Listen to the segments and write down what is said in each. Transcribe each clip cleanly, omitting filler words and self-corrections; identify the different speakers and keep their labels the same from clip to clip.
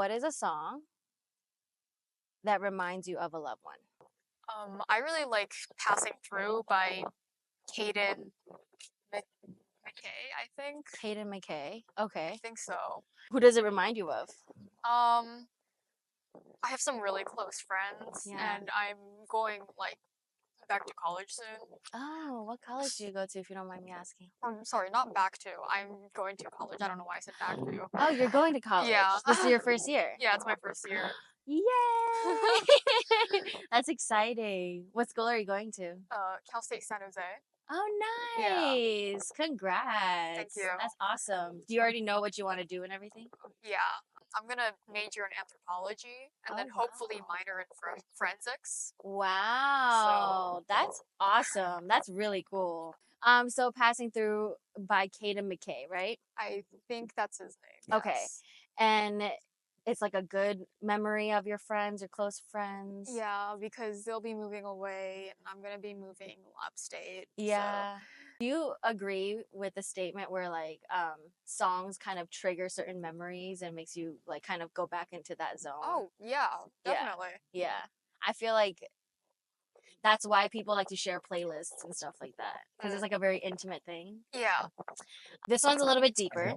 Speaker 1: what is a song that reminds you of a loved one?
Speaker 2: I really like Passing Through by Caden McKay, I think.
Speaker 1: Caden McKay.
Speaker 2: I
Speaker 1: Okay.
Speaker 2: think so.
Speaker 1: Who does it remind you of?
Speaker 2: I have some really close friends,
Speaker 1: Yeah.
Speaker 2: and I'm going like back to college soon.
Speaker 1: Oh, what college do you go to, if you don't mind me asking?
Speaker 2: I'm sorry, not back to. I'm going to college. I don't know why I said back to.
Speaker 1: Oh, you're going to college.
Speaker 2: Yeah.
Speaker 1: This is your first year.
Speaker 2: Yeah, it's my first year.
Speaker 1: Yay! That's exciting. What school are you going to?
Speaker 2: Cal State San Jose.
Speaker 1: Oh,
Speaker 2: Yeah.
Speaker 1: nice. Congrats.
Speaker 2: Thank you.
Speaker 1: That's awesome. Do you already know what you want to do and everything?
Speaker 2: Yeah. I'm gonna major in anthropology and then hopefully minor in forensics.
Speaker 1: Wow. That's awesome. That's really cool. So Passing Through by Caden McKay, right?
Speaker 2: I think that's his name.
Speaker 1: Okay.
Speaker 2: Yes.
Speaker 1: And it's like a good memory of your friends or close friends.
Speaker 2: Yeah, because they'll be moving away and I'm gonna be moving upstate.
Speaker 1: Yeah.
Speaker 2: So.
Speaker 1: Do you agree with the statement where like songs kind of trigger certain memories and makes you like kind of go back into that zone?
Speaker 2: Oh, yeah, definitely.
Speaker 1: Yeah. I feel like that's why people like to share playlists and stuff like that, because it's like a very intimate thing.
Speaker 2: Yeah.
Speaker 1: This one's a little bit deeper.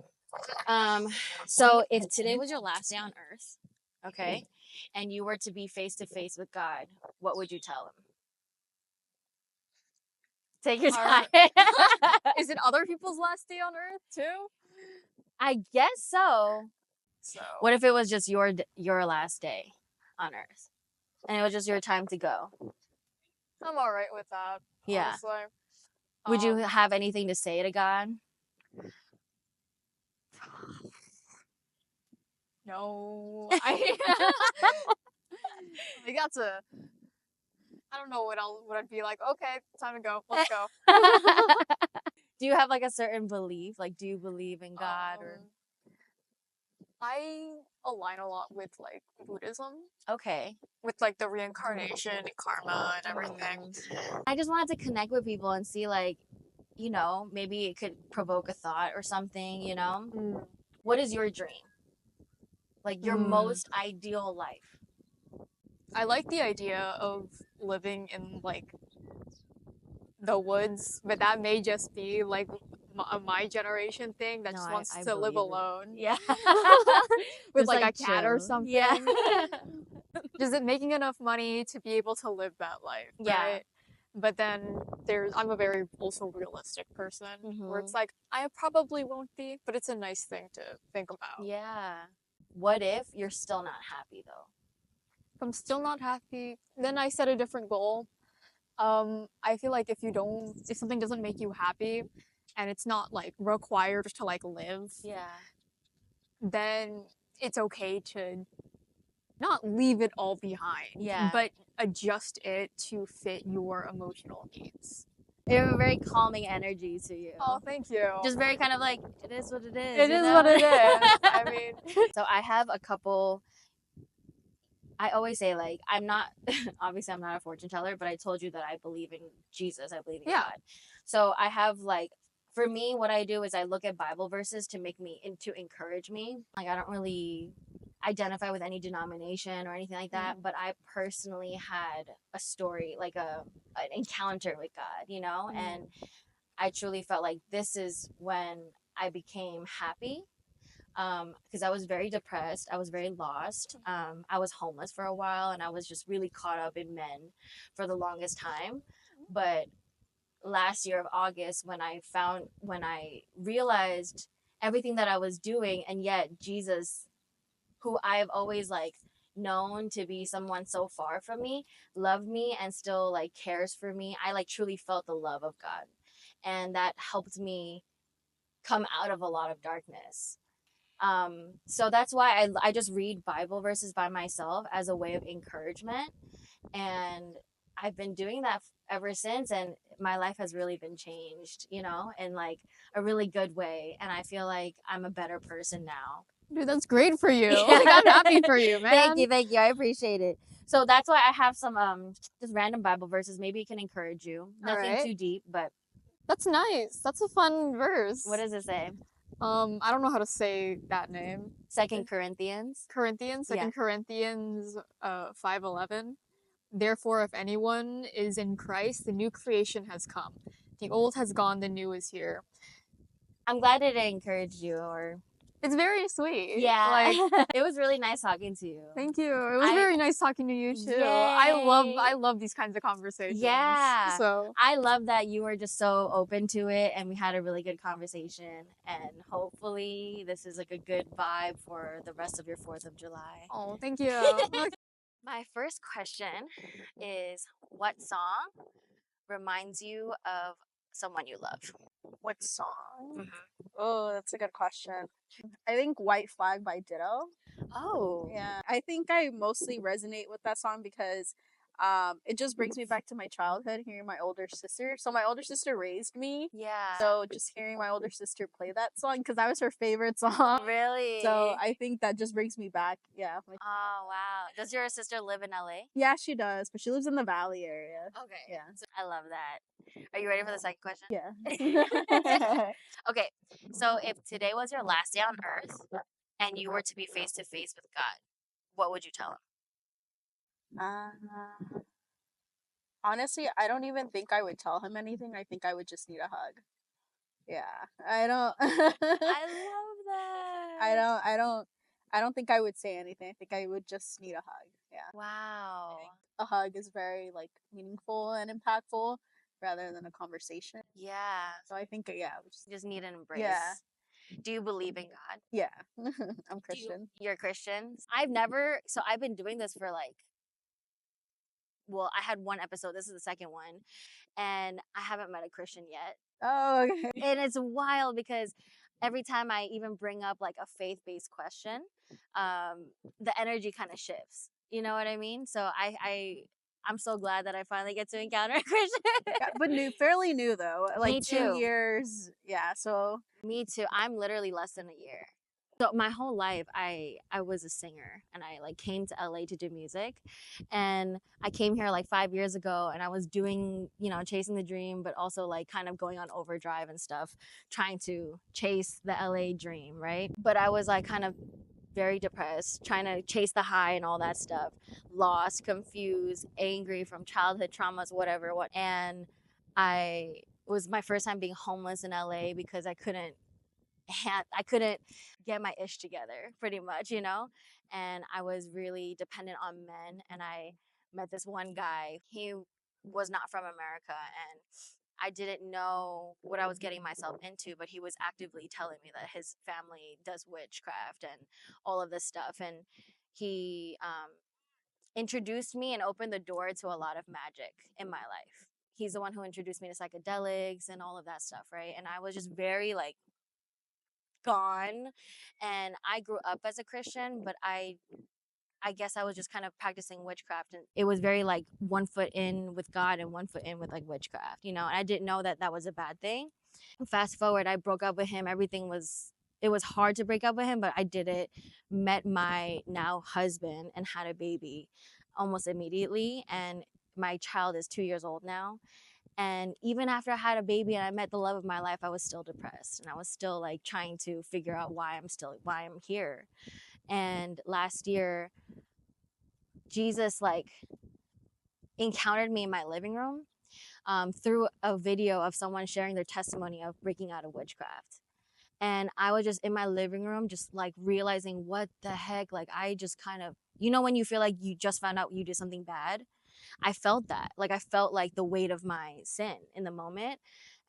Speaker 1: So if today was your last day on earth, okay, and you were to be face to face with God, what would you tell him? Take your time.
Speaker 2: Is it other people's last day on earth too?
Speaker 1: I guess so.
Speaker 2: So
Speaker 1: What if it was just your last day on earth and it was just your time to go?
Speaker 2: I'm all right with that.
Speaker 1: Yeah.
Speaker 2: Honestly.
Speaker 1: Would you have anything to say to God?
Speaker 2: No. I that's a. I don't know what I'd be like. Okay, time to go. Let's go.
Speaker 1: Do you have like a certain belief? Like, do you believe in God or?
Speaker 2: I align a lot with like Buddhism.
Speaker 1: Okay.
Speaker 2: With like the reincarnation and karma and everything.
Speaker 1: I just wanted to connect with people and see like, you know, maybe it could provoke a thought or something, you know? What is your dream? Like your most ideal life?
Speaker 2: I like the idea of living in like the woods, but that may just be like my generation thing that just wants to live alone.
Speaker 1: Yeah.
Speaker 2: With like a cat or
Speaker 1: chill.
Speaker 2: something.
Speaker 1: Yeah.
Speaker 2: Just making enough money to be able to live that life.
Speaker 1: Yeah.
Speaker 2: Right? But then I'm a very also realistic person where it's like, I probably won't be, but it's a nice thing to think about.
Speaker 1: Yeah. What if you're still not happy though?
Speaker 2: If I'm still not happy, then I set a different goal. I feel like if something doesn't make you happy and it's not like required to like live, then it's okay to not leave it all behind, but adjust it to fit your emotional needs.
Speaker 1: You have a very calming energy to you.
Speaker 2: Oh, thank you.
Speaker 1: Just very kind of like, it is what it is.
Speaker 2: It is what it is. I mean.
Speaker 1: So I have a couple, I always say like, obviously I'm not a fortune teller, but I told you that I believe in Jesus. I believe in God. So I have like, for me, what I do is I look at Bible verses to encourage me. Like I don't really identify with any denomination or anything like that, but I personally had a story, like an encounter with God, you know, and I truly felt like this is when I became happy, because I was very depressed. I was very lost. I was homeless for a while, and I was just really caught up in men for the longest time. But last year of August, when I realized everything that I was doing, and yet Jesus, who I've always like known to be someone so far from me, loved me and still like cares for me. I like truly felt the love of God, and that helped me come out of a lot of darkness. So that's why I just read Bible verses by myself as a way of encouragement, and I've been doing that ever since, and my life has really been changed, you know, in like a really good way, and I feel like I'm a better person now.
Speaker 2: Dude, that's great for you. Like, I'm happy for you, man.
Speaker 1: Thank you. I appreciate it. So that's why I have some just random Bible verses. Maybe it can encourage you. Nothing too deep, but
Speaker 2: that's nice. That's a fun verse.
Speaker 1: What does it say?
Speaker 2: I don't know how to say that name.
Speaker 1: Second Corinthians.
Speaker 2: Second Corinthians 5:11. Therefore, if anyone is in Christ, the new creation has come. The old has gone, the new is here.
Speaker 1: I'm glad it encouraged you, or
Speaker 2: it's very sweet.
Speaker 1: Yeah, like it was really nice talking to you.
Speaker 2: Thank you. It was very nice talking to you too.
Speaker 1: Yay.
Speaker 2: I love these kinds of conversations.
Speaker 1: Yeah.
Speaker 2: So
Speaker 1: I love that you were just so open to it, and we had a really good conversation. And hopefully, this is like a good vibe for the rest of your 4th of July.
Speaker 2: Oh, thank you.
Speaker 1: My first question is, what song reminds you of someone you love?
Speaker 3: What song? Oh, that's a good question. I think White Flag by Ditto.
Speaker 1: Oh.
Speaker 3: Yeah. I think I mostly resonate with that song because it just brings me back to my childhood hearing my older sister. So my older sister raised me.
Speaker 1: Yeah.
Speaker 3: So just hearing my older sister play that song because that was her favorite song.
Speaker 1: Really?
Speaker 3: So I think that just brings me back. Yeah.
Speaker 1: Oh, wow. Does your sister live in LA?
Speaker 3: Yeah, she does, but she lives in the Valley area.
Speaker 1: Okay.
Speaker 3: Yeah.
Speaker 1: I love that. Are you ready for the second question?
Speaker 3: Yeah.
Speaker 1: Okay. So if today was your last day on earth and you were to be face to face with God, what would you tell him?
Speaker 3: Honestly, I don't even think I would tell him anything. I think I would just need a hug. Yeah. I don't
Speaker 1: I love that.
Speaker 3: I don't think I would say anything. I think I would just need a hug. Yeah.
Speaker 1: Wow.
Speaker 3: A hug is very like meaningful and impactful rather than a conversation.
Speaker 1: Yeah.
Speaker 3: So I think yeah,
Speaker 1: just need an embrace.
Speaker 3: Yeah.
Speaker 1: Do you believe in God?
Speaker 3: Yeah. I'm Christian.
Speaker 1: You're Christian? I've been doing this for like, well, I had one episode. This is the second one. And I haven't met a Christian yet.
Speaker 3: Oh, okay.
Speaker 1: And it's wild because every time I even bring up like a faith-based question, the energy kind of shifts. You know what I mean? So I'm so glad that I finally get to encounter a Christian.
Speaker 3: Yeah, but fairly new though. Like
Speaker 1: Me
Speaker 3: 2
Speaker 1: too.
Speaker 3: years. Yeah, so
Speaker 1: Me too. I'm literally less than a year. So my whole life I was a singer, and I like came to LA to do music, and I came here like 5 years ago, and I was doing, chasing the dream, but also like kind of going on overdrive and stuff, trying to chase the LA dream, right? But I was like kind of very depressed, trying to chase the high and all that stuff, lost, confused, angry from childhood traumas, whatever. And it was my first time being homeless in LA because I couldn't get my ish together, pretty much, and I was really dependent on men. And I met this one guy. He was not from America, and I didn't know what I was getting myself into, but he was actively telling me that his family does witchcraft and all of this stuff. And he introduced me and opened the door to a lot of magic in my life. He's the one who introduced me to psychedelics and all of that stuff, right? And I was just very like gone. And I grew up as a Christian, but I guess I was just kind of practicing witchcraft, and it was very like one foot in with God and one foot in with like witchcraft, and I didn't know that that was a bad thing. Fast forward, I broke up with him. It was hard to break up with him, but I did it, met my now husband, and had a baby almost immediately. And my child is 2 years old now. And even after I had a baby and I met the love of my life, I was still depressed, and I was still like trying to figure out why I'm here. And last year, Jesus like encountered me in my living room through a video of someone sharing their testimony of breaking out of witchcraft. And I was just in my living room, just like realizing what the heck, like I just kind of, when you feel like you just found out you did something bad. I felt that. Like I felt like the weight of my sin in the moment.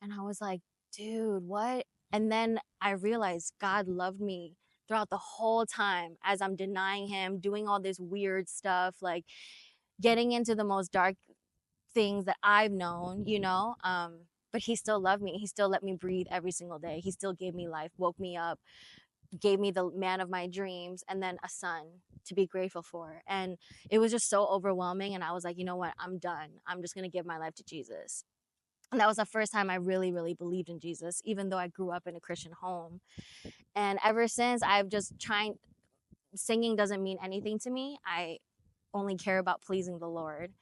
Speaker 1: And I was like, dude, what? And then I realized God loved me throughout the whole time as I'm denying him, doing all this weird stuff, like getting into the most dark things that I've known, but he still loved me. He still let me breathe every single day. He still gave me life, woke me up, gave me the man of my dreams, and then a son to be grateful for. And it was just so overwhelming. And I was like, you know what? I'm done. I'm just going to give my life to Jesus. And that was the first time I really, really believed in Jesus, even though I grew up in a Christian home. And ever since, I've just singing doesn't mean anything to me. only care about pleasing the Lord.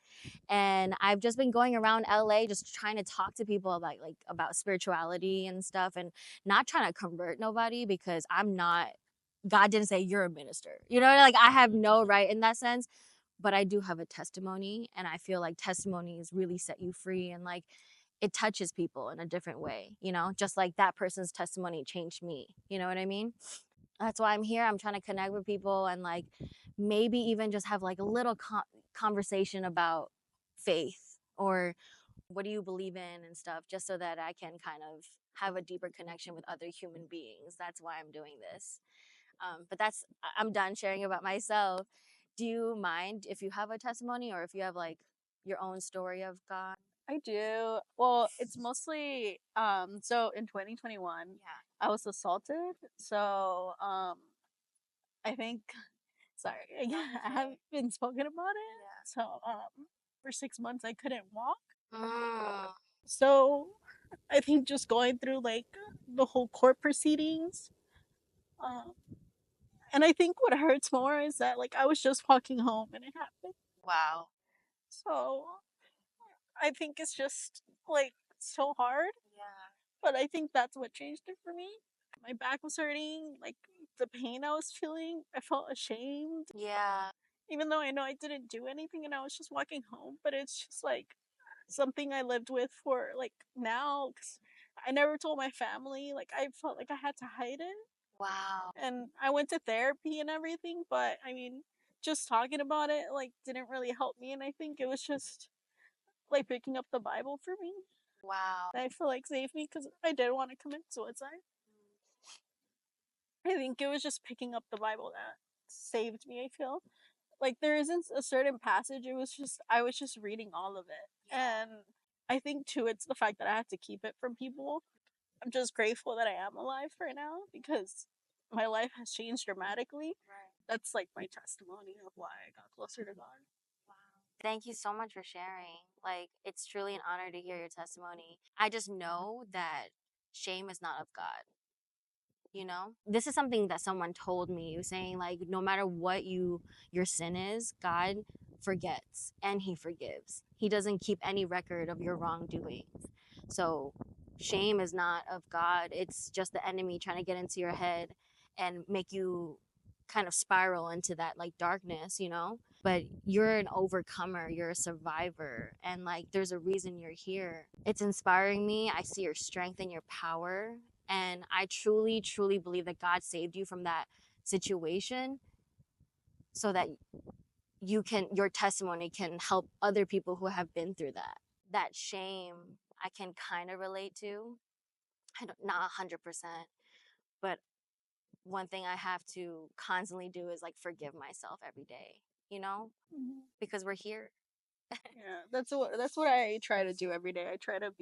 Speaker 1: And I've just been going around LA just trying to talk to people about spirituality and stuff, and not trying to convert nobody, because I'm not, God didn't say you're a minister. You know, like I have no right in that sense, but I do have a testimony, and I feel like testimonies really set you free, and like it touches people in a different way, you know, just like that person's testimony changed me. You know what I mean? That's why I'm here. I'm trying to connect with people, and like maybe even just have like a little conversation about faith, or what do you believe in and stuff, just so that I can kind of have a deeper connection with other human beings. That's why I'm doing this. But I'm done sharing about myself. Do you mind if you have a testimony, or if you have like your own story of God?
Speaker 3: I do. Well, it's mostly so in 2021, I was assaulted. So I think sorry, I haven't been spoken about it. So for 6 months I couldn't walk. So I think just going through like the whole court proceedings, um, and I think what hurts more is that like I was just walking home and it happened.
Speaker 1: Wow.
Speaker 3: So I think it's just like so hard.
Speaker 1: Yeah.
Speaker 3: But I think that's what changed it for me. My back was hurting, like the pain I was feeling, I felt ashamed.
Speaker 1: Yeah.
Speaker 3: Even though I know I didn't do anything and I was just walking home, but it's just like something I lived with for like now, cuz I never told my family. Like I felt like I had to hide it.
Speaker 1: Wow.
Speaker 3: And I went to therapy and everything, but I mean, just talking about it like didn't really help me, and I think it was just like picking up the Bible for me.
Speaker 1: Wow.
Speaker 3: I feel like saved me because I did want to commit suicide. I think it was just picking up the Bible that saved me. I feel like there isn't a certain passage. It was just I was just reading all of it, and I think too it's the fact that I had to keep it from people. I'm just grateful that I am alive right now because my life has changed dramatically.
Speaker 1: Right.
Speaker 3: That's like my testimony of why I got closer to God.
Speaker 1: Wow. Thank you so much for sharing. Like, it's truly an honor to hear your testimony. I just know that shame is not of God. You know, this is something that someone told me, saying like no matter what your sin is, God forgets and he forgives. He doesn't keep any record of your wrongdoings. So shame is not of God. It's just the enemy trying to get into your head and make you kind of spiral into that like darkness, you know? But you're an overcomer, you're a survivor, and like there's a reason you're here. It's inspiring me. I see your strength and your power, and I truly, truly believe that God saved you from that situation so that your testimony can help other people who have been through that. That shame I can kind of relate to. Not 100%, but one thing I have to constantly do is like forgive myself every day, you know, because we're here.
Speaker 3: Yeah, that's what I try to do every day. I try to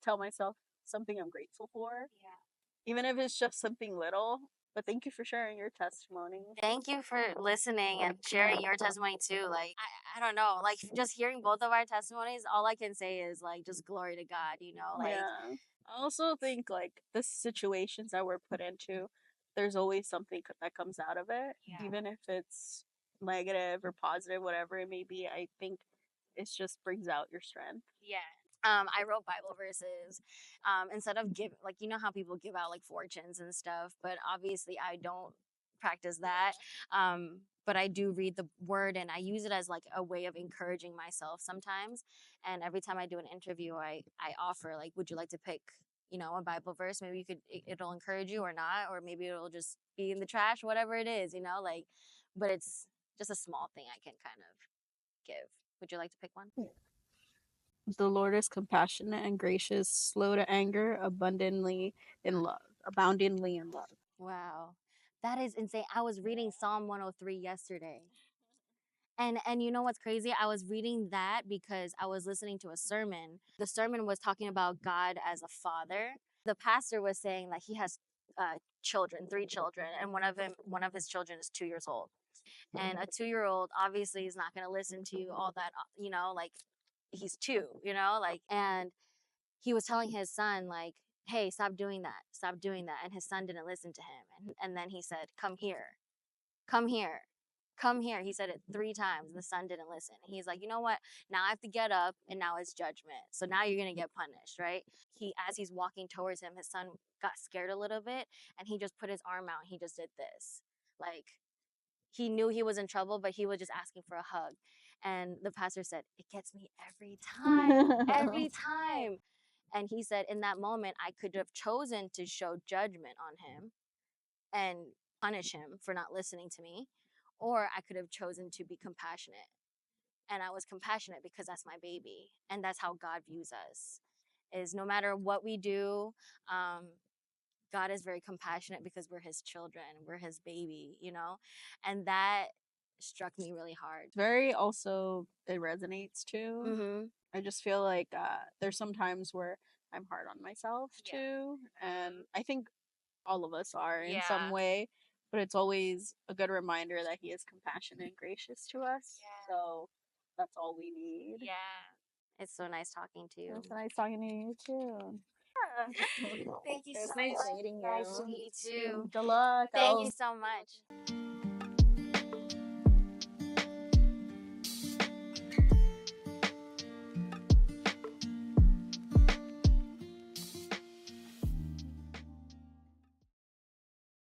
Speaker 3: tell myself something I'm grateful for. Yeah. Even if it's just something little. But thank you for sharing your testimony.
Speaker 1: Thank you for listening and sharing your testimony too. Like I don't know, like just hearing both of our testimonies, all I can say is like just glory to God, you know? Like
Speaker 3: yeah. I also think like the situations that we're put into, there's always something that comes out of it, even if it's negative or positive, whatever it may be. I think it just brings out your strength.
Speaker 1: yeah. I wrote Bible verses. Instead of give like you know how people give out like fortunes and stuff, but obviously I don't practice that. But I do read the word and I use it as like a way of encouraging myself sometimes. And every time I do an interview, I offer like, would you like to pick, you know, a Bible verse? Maybe it'll encourage you or not, or maybe it'll just be in the trash, whatever it is, you know, like. But it's just a small thing I can kind of give. Would you like to pick one?
Speaker 3: The Lord is compassionate and gracious, slow to anger, abundantly in love, aboundingly in love.
Speaker 1: Wow. That is insane. I was reading Psalm 103 yesterday. And you know what's crazy? I was reading that because I was listening to a sermon. The sermon was talking about God as a father. The pastor was saying that he has children, 3 children, and one of his children is 2 years old. And a 2-year-old obviously is not going to listen to all that, you know, like he's 2, you know, like, and he was telling his son like, hey, stop doing that, stop doing that, and his son didn't listen to him, and then he said, come here, come here. He said it 3 times. The son didn't listen. He's like, you know what? Now I have to get up, and now it's judgment. So now you're going to get punished, right? As he's walking towards him, his son got scared a little bit, and he just put his arm out, and he just did this. Like, he knew he was in trouble, but he was just asking for a hug. And the pastor said, it gets me every time, every time. And he said, in that moment, I could have chosen to show judgment on him and punish him for not listening to me, or I could have chosen to be compassionate. And I was compassionate because that's my baby. And that's how God views us, is no matter what we do, God is very compassionate because we're his children, we're his baby, you know? And that struck me really hard.
Speaker 3: Very also, it resonates too.
Speaker 1: Mm-hmm.
Speaker 3: I just feel like there's some times where I'm hard on myself too. And I think all of us are in some way, but it's always a good reminder that he is compassionate and gracious to us. So that's all we need.
Speaker 1: Yeah. It's so nice talking to you.
Speaker 3: It's nice talking to you too.
Speaker 1: Thank you so
Speaker 3: nice
Speaker 1: much.
Speaker 3: meeting you.
Speaker 1: Nice to meet you too.
Speaker 3: Good luck.
Speaker 1: Thank you so much.